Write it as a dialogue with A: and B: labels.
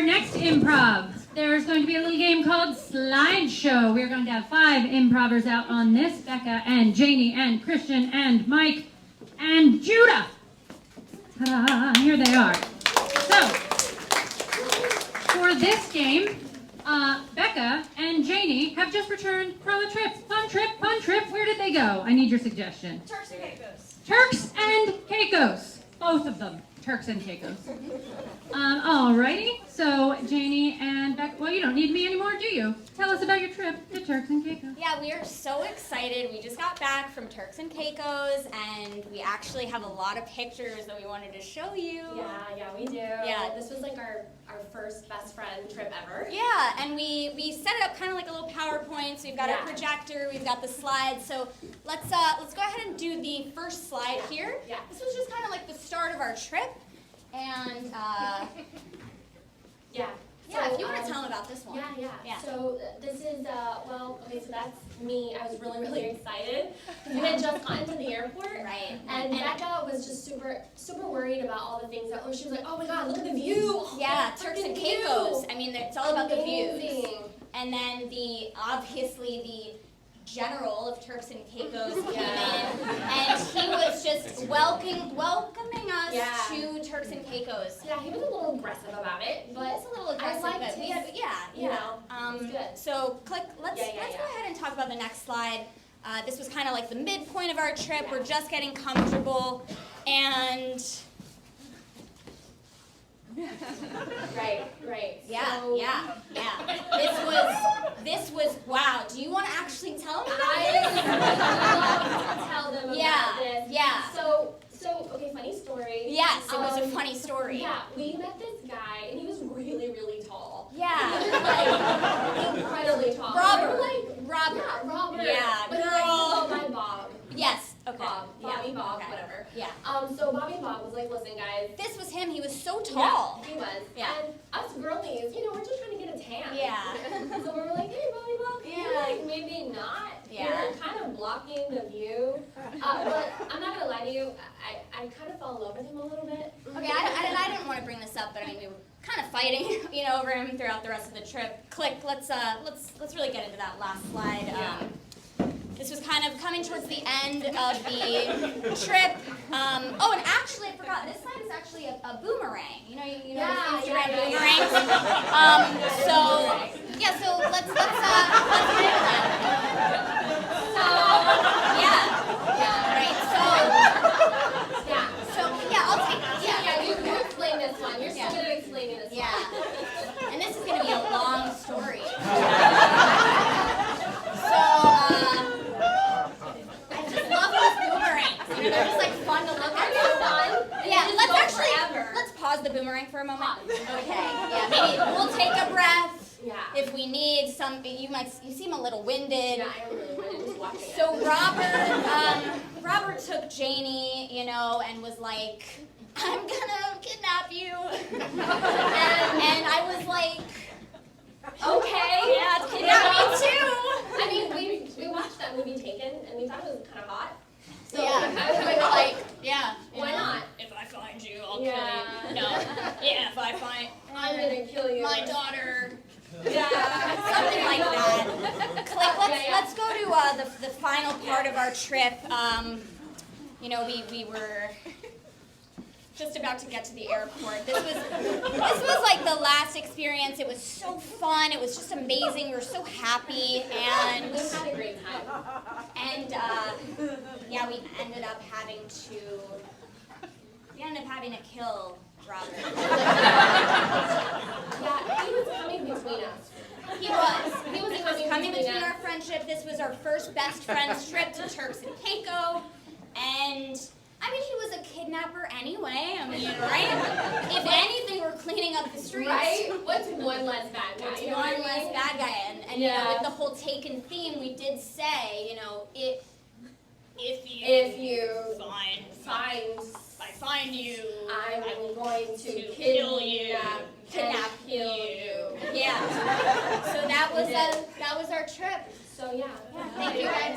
A: next improv, there's going to be a little game called Slideshow. We're going to have 5 improvers out on this, Becca and Jany and Christian and Mike and Juda. Ta-da! Here they are. So, for this game, Becca and Jany have just returned from a trip. Fun trip. Where did they go? I need your suggestion.
B: Turks and Caicos.
A: Turks and Caicos. Both of them. Turks and Caicos. Alrighty. So, Jany and Becca, well, you don't need me anymore, do you? Tell us about your trip to Turks and Caicos.
B: Yeah, we are so excited. We just got back from Turks and Caicos, and we actually have a lot of pictures that we wanted to show you.
C: Yeah, we do.
B: Yeah.
C: This was like our first best friend trip ever.
B: Yeah, and we set it up kind of like a little PowerPoint. So we've got our projector, we've got the slides. So let's go ahead and do the first slide here.
C: Yeah.
B: This was just kind of like the start of our trip, and
C: So,
B: if you want to tell them about this one.
C: Yeah. So this is, so that's me. I was really excited. We had just gotten to the airport.
B: Right.
C: And Becca was just super worried about all the things that, she was like, oh my God, look at the view.
B: Yeah, Turks and Caicos. I mean, it's all about the views.
C: Amazing.
B: And then obviously the general of Turks and Caicos came in, and he was just welcoming us to Turks and Caicos.
C: Yeah, he was a little aggressive about it, but
B: It's a little aggressive,
C: I liked
B: but
C: his, it's good.
B: So let's go ahead and talk about the next slide. This was kind of like the midpoint of our trip. We're just getting comfortable, and
C: Right.
B: This was wow. Do you want to actually tell them about
C: I would love to tell them about this.
B: Yeah.
C: So okay, funny story.
B: Yes, it was a funny story.
C: Yeah, we met this guy, and he was really tall.
B: Yeah.
C: He was like incredibly tall.
B: Robert.
C: Yeah, Robert.
B: Yeah,
C: But
B: girl.
C: like, oh, my Bob.
B: Yes. Okay.
C: Bobby,
B: okay.
C: whatever.
B: Yeah.
C: So Bobby Bob was like, listen, guys.
B: This was him. He was so tall.
C: Yeah, he was.
B: Yeah.
C: And us girlies, we're just trying to get a tan.
B: Yeah.
C: So we were like, hey, Bobby Bob, can you like maybe not?
B: Yeah.
C: You're kind of blocking the view. But I'm not gonna lie to you, I kind of fell in love with him a little bit.
B: Okay. I didn't want to bring this up, but I mean we were kind of fighting, over him throughout the rest of the trip. Let's really get into that last slide. This was kind of coming towards the end of the trip. And actually, I forgot. This slide is actually a boomerang. You boomerangs. So let's get into that. I'll take.
C: You explain this one. You're so good at explaining this one.
B: Yeah. And this is going to be a long story. I just love those boomerangs. They're just like fun to look at.
C: They're fun.
B: Yeah,
C: Forever.
B: let's pause the boomerang for a moment. Okay. Yeah, maybe we'll take a breath.
C: Yeah.
B: If we need some, you seem a little winded.
C: Yeah, I am really winded just watching it.
B: So Robert took Jany, and was like, I'm gonna kidnap you. and I was like, okay, yeah, kidnap me too.
C: I mean, we watched that movie Taken, and we thought it was kind of hot. So
B: we were like, yeah.
C: Why not?
B: If I find you, I'll kill you. No. Yeah, if I find
C: I'm gonna kill you.
B: my daughter. Yeah, something like that. Let's go to the final part of our trip. We were just about to get to the airport. This was like the last experience. It was so fun. It was just amazing. We were so happy, and
C: we had a great time.
B: And we ended up having to kill Robert.
C: Yeah, he was coming between us.
B: He was coming between our friendship. This was our first best friends trip to Turks and Caicos, and he was a kidnapper anyway. Right? If anything, we're cleaning up the streets.
C: Right? What's one less bad guy?
B: One less bad guy, and with the whole Taken theme, we did say, if you find you,
C: I'm going to
B: kill you.
C: Kidnap you.
B: Yeah. So that was our trip.
C: So yeah.
B: Thank you guys.